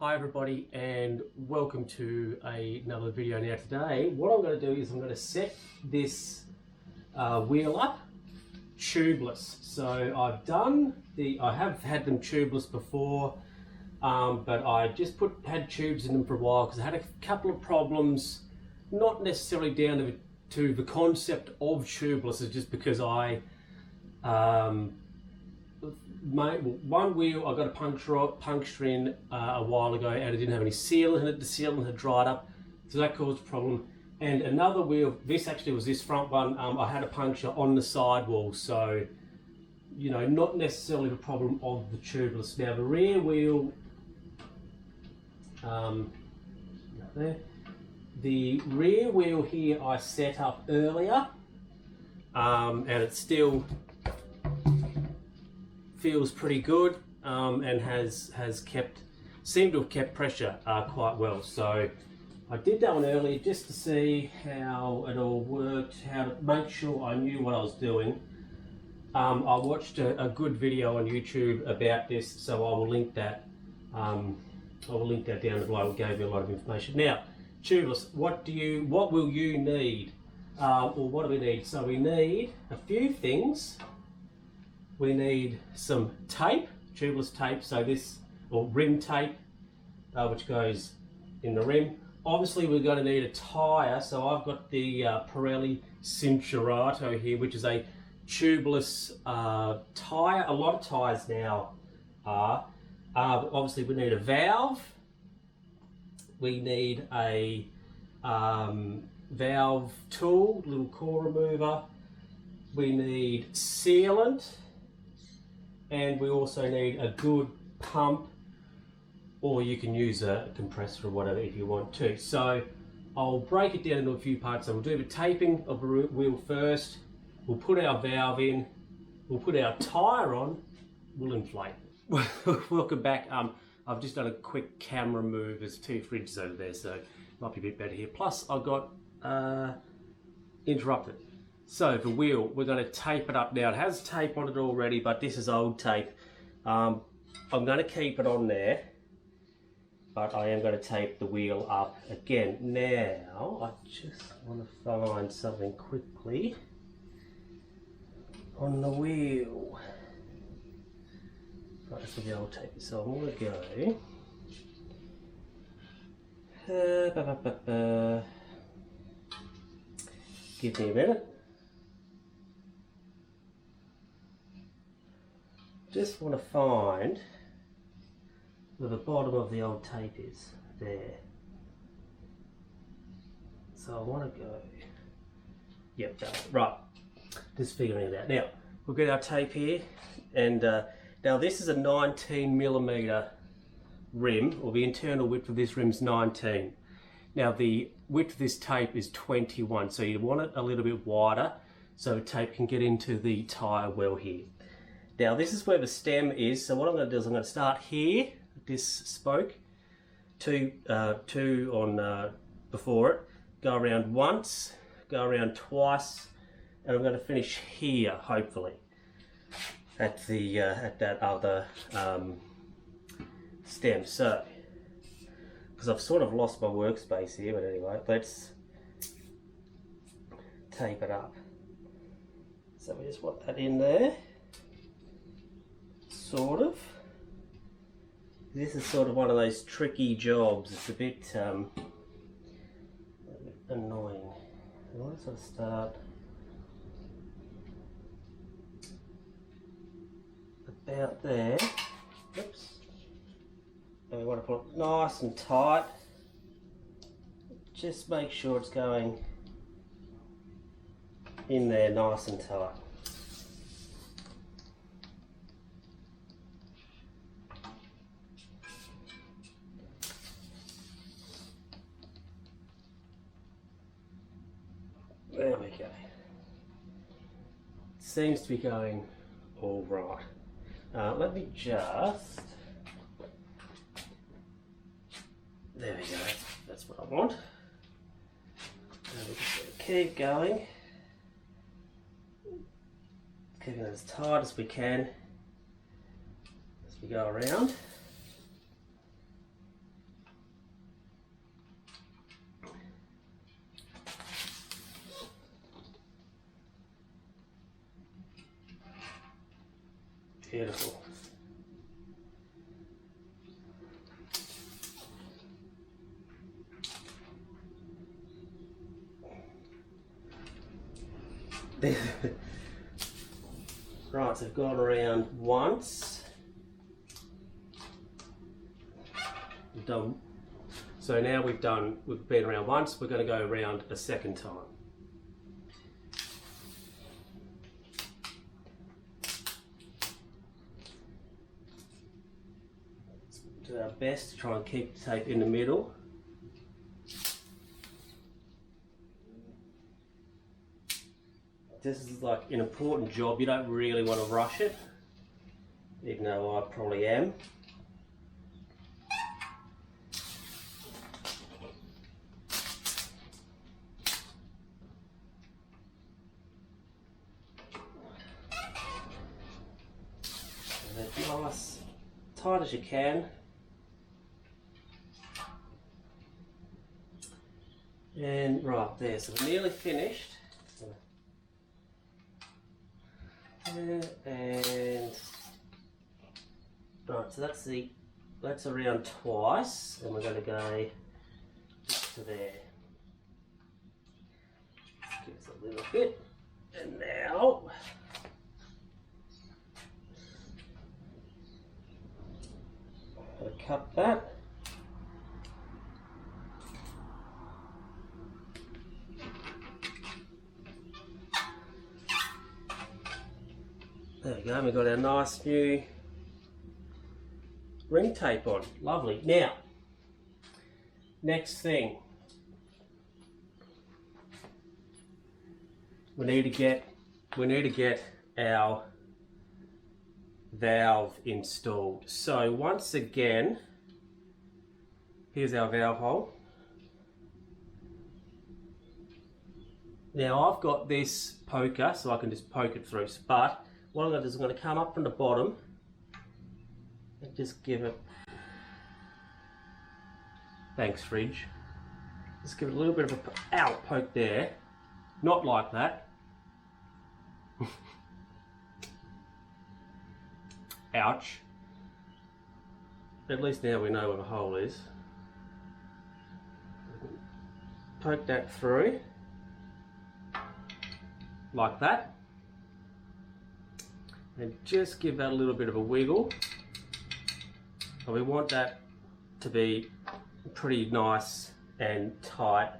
Hi everybody and welcome to another video. Now today what I'm going to do is I'm going to set this wheel up tubeless. So I have had them tubeless before, but I just had tubes in them for a while because I had a couple of problems, not necessarily down to the concept of tubeless, it's just because one wheel I got a puncture in a while ago and it didn't have any sealant in it. The sealant had dried up, so that caused a problem. And another wheel, this actually was this front one, I had a puncture on the sidewall, so you know, not necessarily the problem of the tubeless. Now the rear wheel, the rear wheel here I set up earlier, and it still feels pretty good, and seemed to have kept pressure quite well. So I did that one earlier just to see how it all worked, how to make sure I knew what I was doing. I watched a good video on YouTube about this, so I will link that. down below. It gave you a lot of information. Now, tubeless, what will you need, or what do we need? So we need a few things. We need some tape, tubeless tape, so this, or rim tape, which goes in the rim. Obviously we're going to need a tyre, so I've got the Pirelli Cinturato here, which is a tubeless tyre. A lot of tyres now are. Obviously we need a valve, we need a valve tool, little core remover, we need sealant, and we also need a good pump, or you can use a compressor or whatever if you want to. So I'll break it down into a few parts. So we'll do the taping of the wheel first, we'll put our valve in, we'll put our tyre on, we'll inflate. Welcome back. I've just done a quick camera move. There's two fridges over there, so it might be a bit better here. Plus I got interrupted. So the wheel, we're going to tape it up now. It has tape on it already, but this is old tape. I'm going to keep it on there, but I am going to tape the wheel up again. Now, I just want to find something quickly on the wheel. Right, this will be old tape. So I'm going to go. Give me a minute. Just want to find where the bottom of the old tape is. There. So I want to go. Yep, right. Just figuring it out. Now we'll get our tape here, and now this is a 19mm rim, or the internal width of this rim is 19. Now the width of this tape is 21, so you want it a little bit wider so the tape can get into the tyre well here. Now this is where the stem is, so what I'm going to do is I'm going to start here, this spoke, two on before it, go around once, go around twice, and I'm going to finish here, hopefully, at the at that other stem. So, because I've sort of lost my workspace here, but anyway, let's tape it up. So we just want that in there. Sort of. This is sort of one of those tricky jobs. It's a bit annoying. I want to sort of start about there. Oops. And we want to put it nice and tight. Just make sure it's going in there nice and tight. There we go. Seems to be going all right. Let me just... There we go. That's what I want. And we're just going to keep going. Keeping it as tight as we can as we go around. Beautiful. Right, so I've gone around once. Done. So now we've been around once, we're going to go around a second time. Do our best to try and keep the tape in the middle. This is like an important job, you don't really want to rush it, even though I probably am. Nice, tight as you can. And right there, so we're nearly finished. And right, so that's around twice, and we're going to go to there. Just give us a little bit, and now I'm going to cut that. There we go, we've got our nice new ring tape on. Lovely. Now, next thing. We need to get our valve installed. So once again, here's our valve hole. Now I've got this poker, so I can just poke it through, but what I'm going to do is I'm going to come up from the bottom and just give it, thanks fridge, just give it a little bit of a poke there, not like that, ouch, at least now we know where the hole is, poke that through, like that. And just give that a little bit of a wiggle. And we want that to be pretty nice and tight.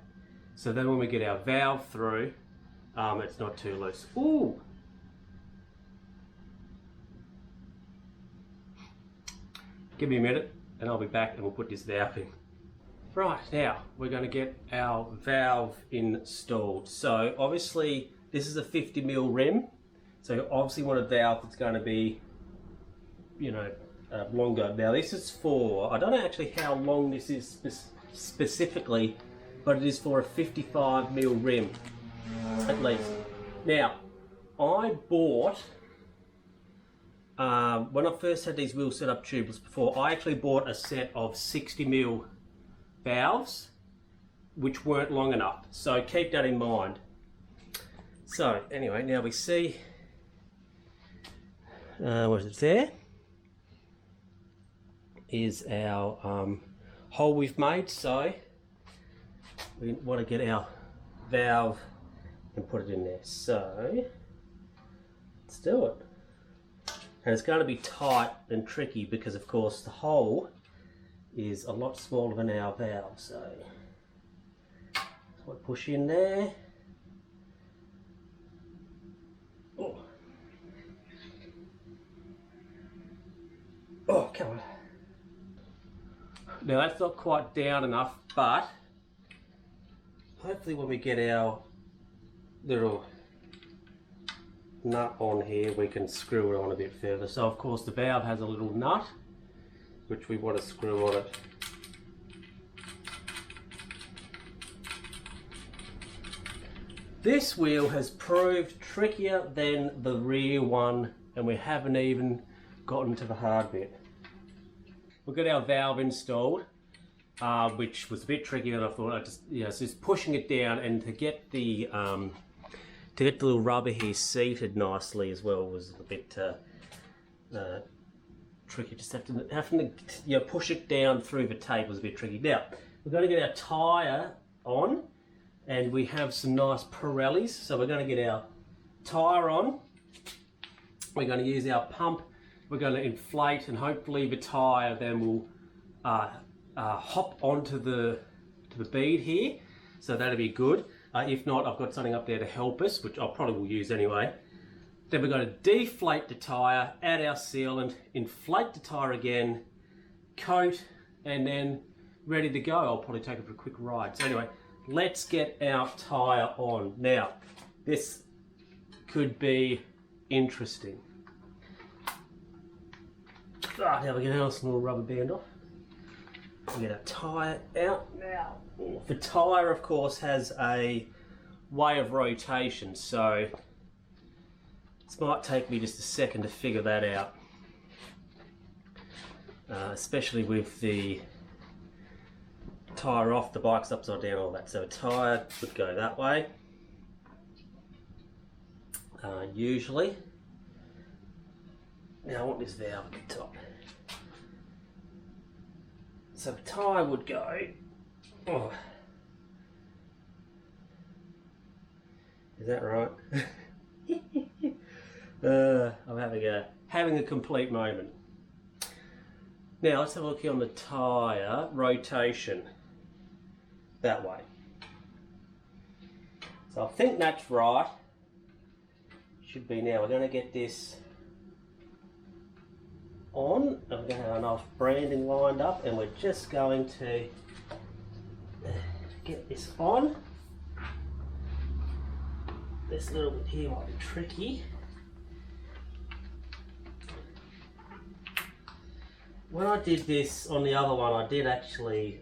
So then when we get our valve through, it's not too loose. Ooh! Give me a minute and I'll be back and we'll put this valve in. Right, now we're going to get our valve installed. So obviously this is a 50mm rim. So you obviously want a valve that's going to be, you know, longer. Now this is for, I don't know actually how long this is specifically, but it is for a 55mm rim, at least. Now, I bought, when I first had these wheels set up tubeless before, I actually bought a set of 60mm valves, which weren't long enough. So keep that in mind. So anyway, now we see, what is it there? Is our hole we've made. So we want to get our valve and put it in there. So let's do it. And it's going to be tight and tricky because of course the hole is a lot smaller than our valve. So I push in there. Oh. Oh, come on. Now that's not quite down enough, but hopefully when we get our little nut on here, we can screw it on a bit further. So of course the valve has a little nut, which we want to screw on it. This wheel has proved trickier than the rear one, and we haven't even gotten to the hard bit. We've got our valve installed, which was a bit trickier than I thought. So just pushing it down, and to get the little rubber here seated nicely as well was a bit tricky. Just having to push it down through the tape was a bit tricky. Now we're going to get our tyre on, and we have some nice Pirellis, so we're going to get our tyre on. We're going to use our pump. We're going to inflate, and hopefully the tyre then will hop onto the bead here, so that'll be good. If not, I've got something up there to help us, which I probably will use anyway. Then we're going to deflate the tyre, add our sealant, inflate the tyre again, coat, and then ready to go. I'll probably take it for a quick ride. So anyway, let's get our tyre on. Now, this could be interesting. Now we get our little rubber band off. We get our tyre out now. The tyre, of course, has a way of rotation, so this might take me just a second to figure that out, especially with the tyre off, the bike's upside down, all that. So a tyre would go that way, usually. Now I want this valve at the top. So the tyre would go, oh, is that right? I'm having a complete moment. Now let's have a look here on the tyre rotation, that way. So I think that's right. Should be now. We're going to get this on. I'm going to have enough branding lined up, and we're just going to get this on. This little bit here might be tricky. When I did this on the other one, I did actually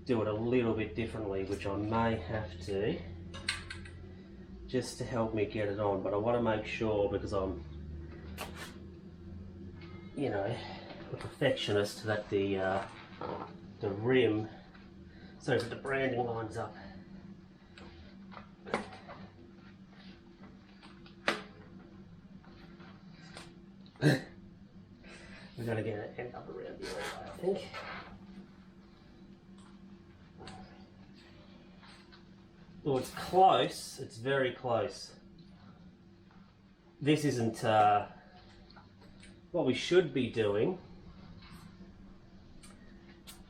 do it a little bit differently, which I may have to, just to help me get it on. But I want to make sure, because I'm, you know, a perfectionist, that the rim, so that the branding lines up. We're going to get it end up around here, I think. Oh, it's close. It's very close. This isn't what we should be doing.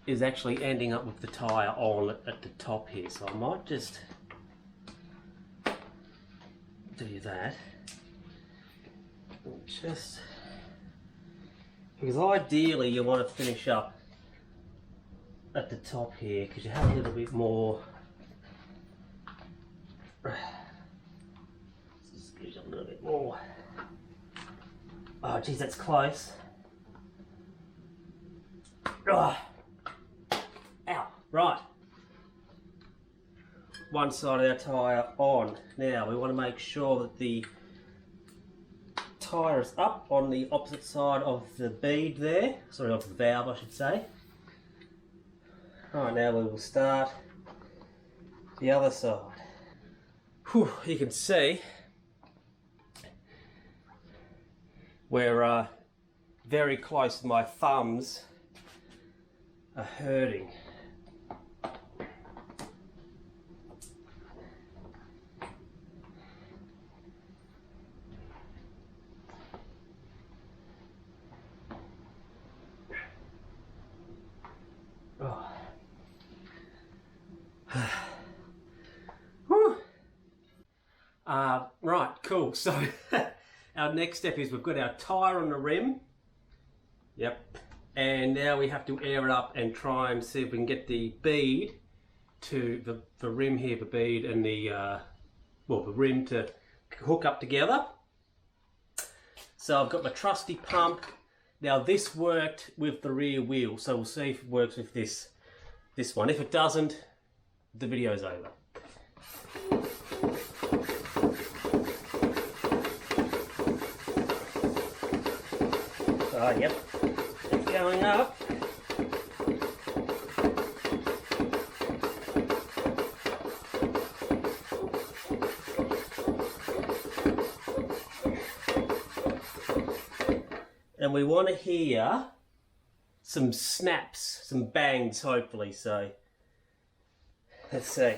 Is actually ending up with the tyre on at the top here. So I might just do that. Just because ideally you want to finish up at the top here, because you have a little bit more. Just squeeze up a little bit more. Oh geez, that's close. Oh. Ow, right. One side of our tyre on. Now we want to make sure that the tyre is up on the opposite side of the bead there. Sorry, of the valve I should say. Alright, now we will start the other side. Whew, you can see we're very close. My thumbs are hurting. Right, cool. So our next step is we've got our tyre on the rim. Yep. And now we have to air it up and try and see if we can get the bead to the rim here, the bead and the rim to hook up together. So I've got my trusty pump. Now this worked with the rear wheel, so we'll see if it works with this one. If it doesn't, the video's over. Yep, it's going up. and we want to hear some snaps, some bangs hopefully, so let's see.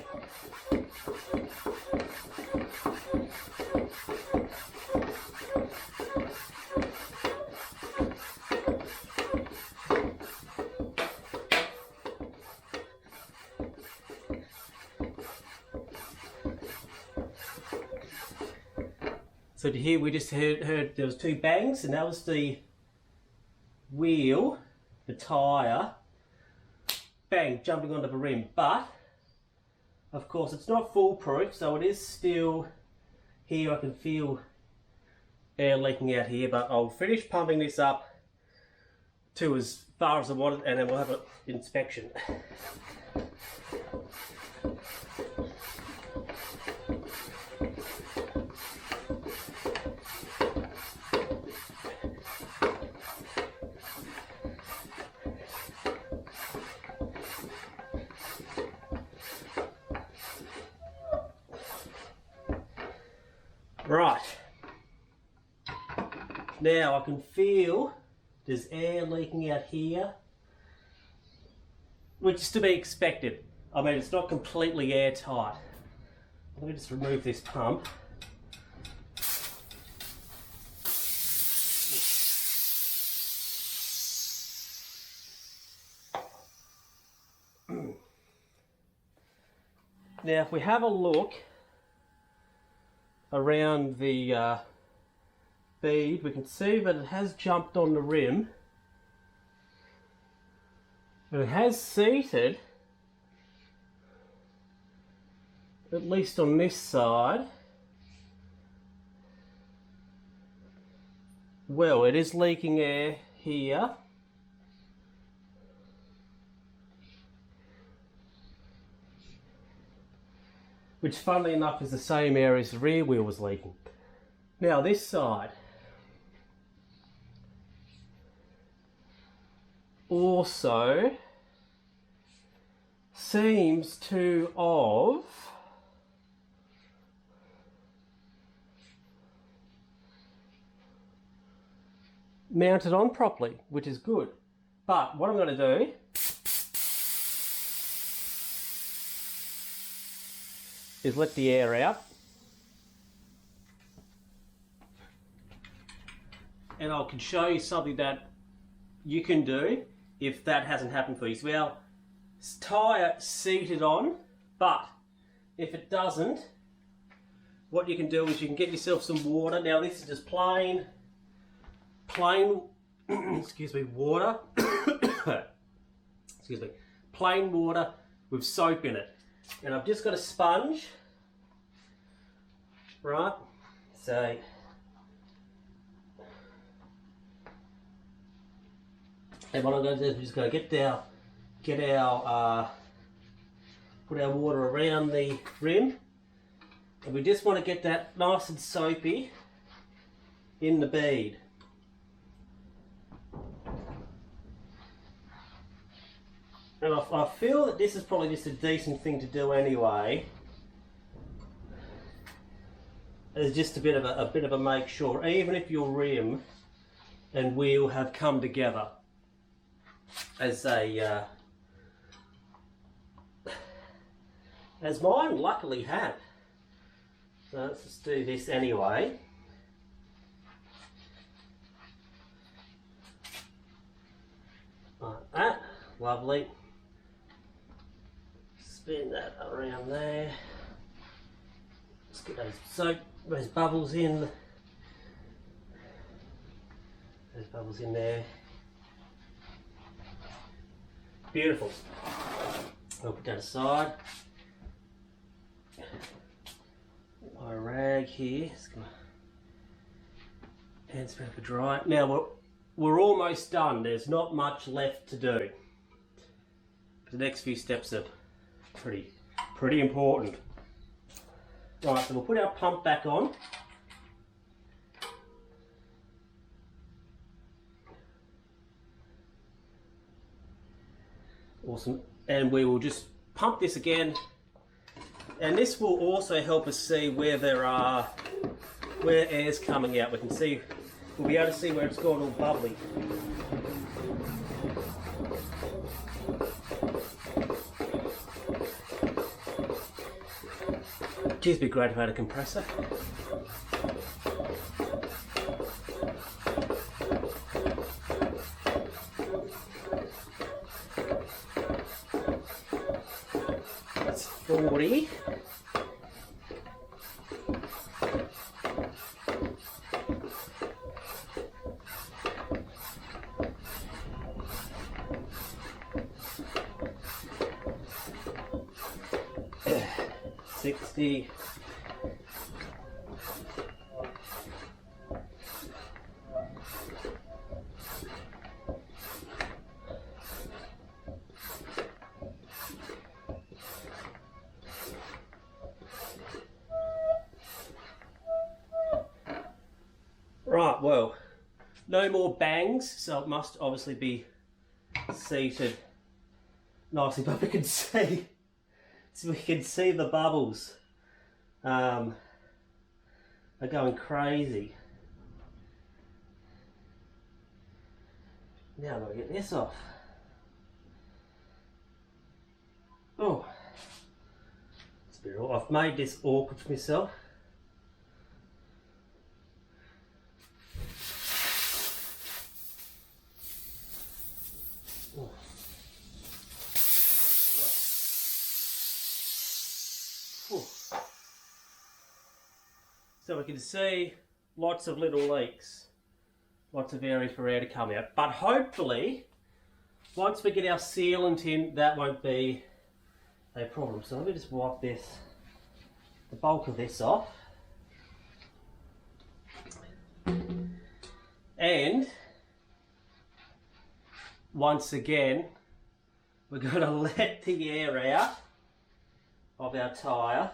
So to here we just heard there was 2 bangs, and that was the wheel, the tyre, bang, jumping onto the rim. But of course it's not foolproof, so it is still here. I can feel air leaking out here, but I'll finish pumping this up to as far as I want it, and then we'll have an inspection. Right, now I can feel there's air leaking out here, which is to be expected. I mean, it's not completely airtight. Let me just remove this pump. Now, if we have a look around the bead, we can see that it has jumped on the rim, and it has seated, at least on this side. Well, it is leaking air here. Which, funnily enough, is the same area as the rear wheel was leaking. Now this side also seems to have mounted on properly, which is good. But what I'm going to do is let the air out, and I can show you something that you can do if that hasn't happened for you. So our tyre seated on, but if it doesn't, what you can do is you can get yourself some water. Now this is just plain excuse me, water excuse me, plain water with soap in it. And I've just got a sponge, right? So and what I'm going to do is we're just going to put our water around the rim, and we just want to get that nice and soapy in the bead. And I feel that this is probably just a decent thing to do anyway. It's just a bit of a make sure, even if your rim and wheel have come together as mine luckily had. So let's just do this anyway. Like that, lovely. Spin that around there. Let's get those bubbles in. Those bubbles in there. Beautiful. I'll put that aside. My rag here. It's gonna hands paper dry. Now we're almost done. There's not much left to do. The next few steps are pretty important. Right, so we'll put our pump back on. Awesome. And we will just pump this again. And this will also help us see where air's coming out. We can see we'll be able to see where it's gone all bubbly. Geez, it'd be great if I had a compressor. That's 40. $60. Right, well, no more bangs, so it must obviously be seated nicely, but we can see, so we can see the bubbles are going crazy. Now I've got to get this off. Oh, it's a bit awkward. I've made this awkward for myself. So we can see lots of little leaks, lots of areas for air to come out. But hopefully, once we get our sealant in, that won't be a problem. So let me just wipe the bulk of this off. And once again, we're going to let the air out of our tyre.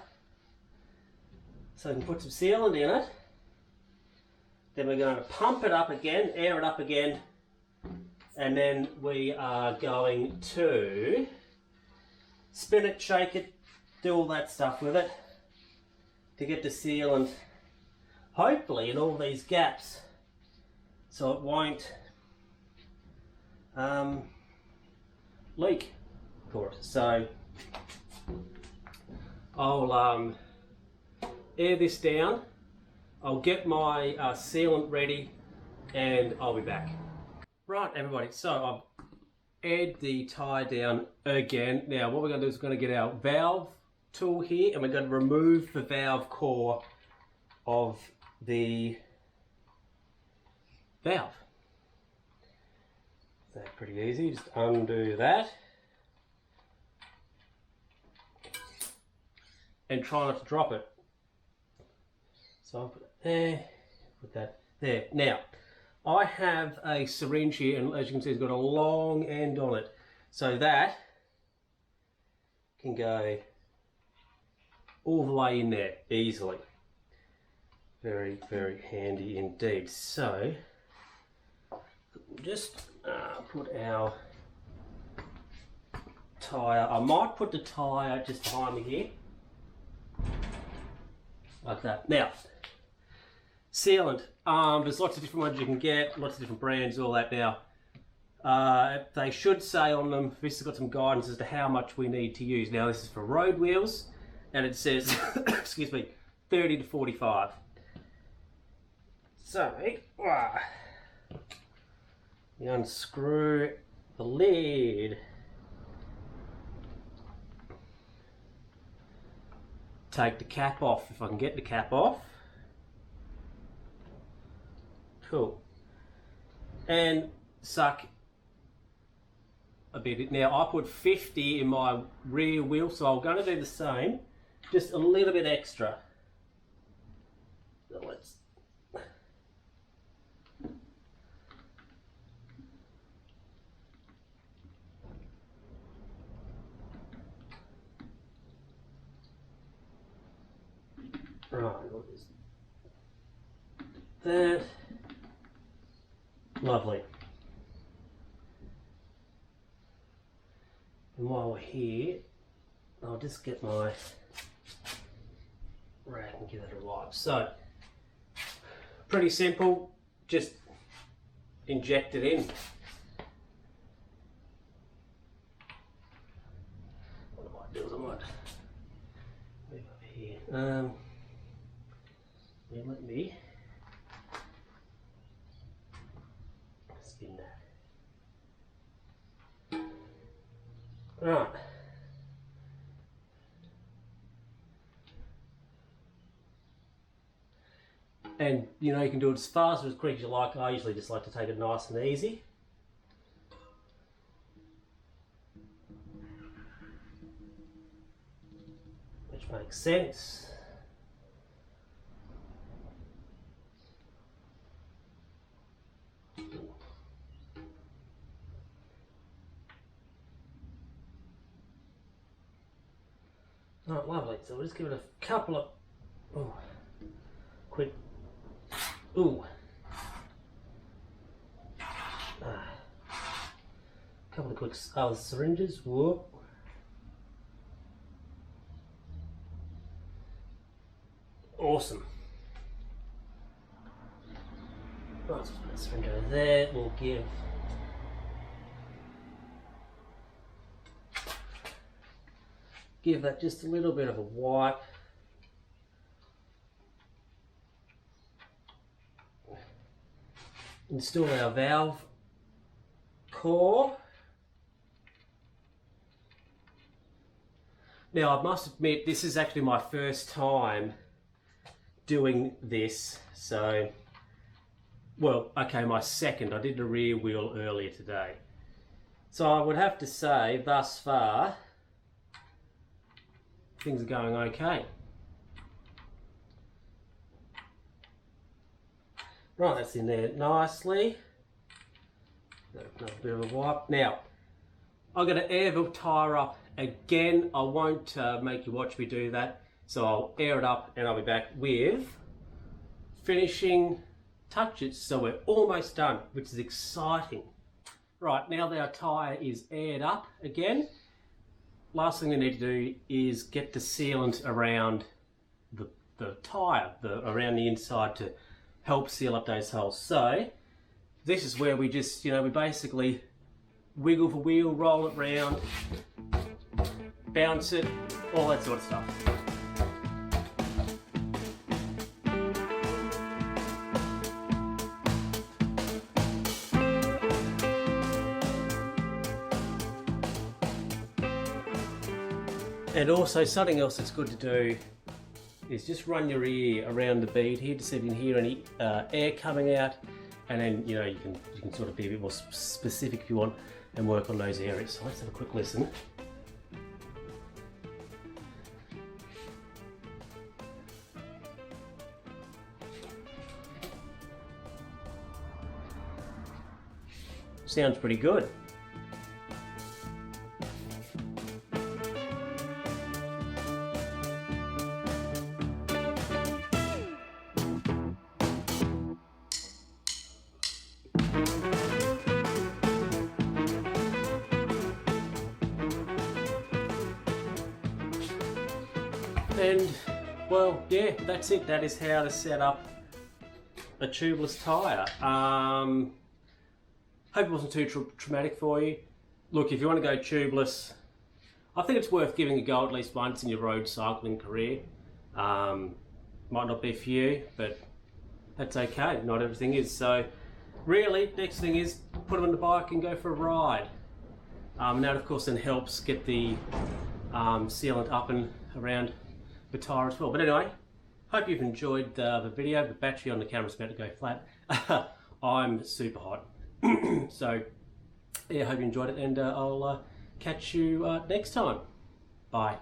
So we can put some sealant in it. Then we're going to pump it up again, air it up again, and then we are going to spin it, shake it, do all that stuff with it to get the sealant, hopefully, in all these gaps, so it won't leak for it. So I'll air this down, I'll get my sealant ready, and I'll be back. Right, everybody, so I've aired the tyre down again. Now what we're going to do is we're going to get our valve tool here, and we're going to remove the valve core of the valve. That's pretty easy, just undo that. And try not to drop it. So I'll put it there, put that there. Now, I have a syringe here, and as you can see, it's got a long end on it. So that can go all the way in there easily. Very, very handy indeed. So, we'll just put our tyre. I might put the tyre just behind me here. Like that. Now, sealant. There's lots of different ones you can get, lots of different brands, all that. Now, they should say on them, this has got some guidance as to how much we need to use. Now, this is for road wheels, and it says, excuse me, 30 to 45. So, you unscrew the lid. Take the cap off, if I can get the cap off. Cool. And suck a bit. Now I put 50 in my rear wheel, so I'm going to do the same, just a little bit extra. So let's right, what is that? Lovely. And while we're here, I'll just get my rag and give it a wipe. So, pretty simple. just inject it in. What I might do is I might move over here. Yeah, let me spin that. Right. And you know, you can do it as fast or as quick as you like. I usually just like to take it nice and easy. Which makes sense. Oh, lovely. So we'll just give it a couple of quick. Couple of quick syringes. Whoop. Awesome. Right, let's put a syringe over there. We'll give that just a little bit of a wipe. Install our valve core. Now I must admit, this is actually my first time doing this, so, well, okay, my second. I did the rear wheel earlier today. So I would have to say, thus far, things are going okay. Right, that's in there nicely. Another bit of a wipe. Now, I'm going to air the tyre up again. I won't make you watch me do that. So I'll air it up and I'll be back with finishing touches. So we're almost done, which is exciting. Right, now that our tyre is aired up again, last thing we need to do is get the sealant around the tyre, around the inside to help seal up those holes. So this is where we just, we basically wiggle the wheel, roll it round, bounce it, all that sort of stuff. And also something else that's good to do is just run your ear around the bead here to see if you can hear any air coming out, and then you can sort of be a bit more specific if you want and work on those areas. So let's have a quick listen. Sounds pretty good. And well, yeah, that's it. That is how to set up a tubeless tyre. Hope it wasn't too traumatic for you. Look, if you want to go tubeless, I think it's worth giving a go at least once in your road cycling career. Might not be for you, but that's okay. Not everything is. So really, next thing is put them on the bike and go for a ride. And that of course then helps get the sealant up and around the tyre as well. But anyway, hope you've enjoyed the video. The battery on the camera's about to go flat. I'm super hot. So yeah, hope you enjoyed it, and I'll catch you next time. Bye.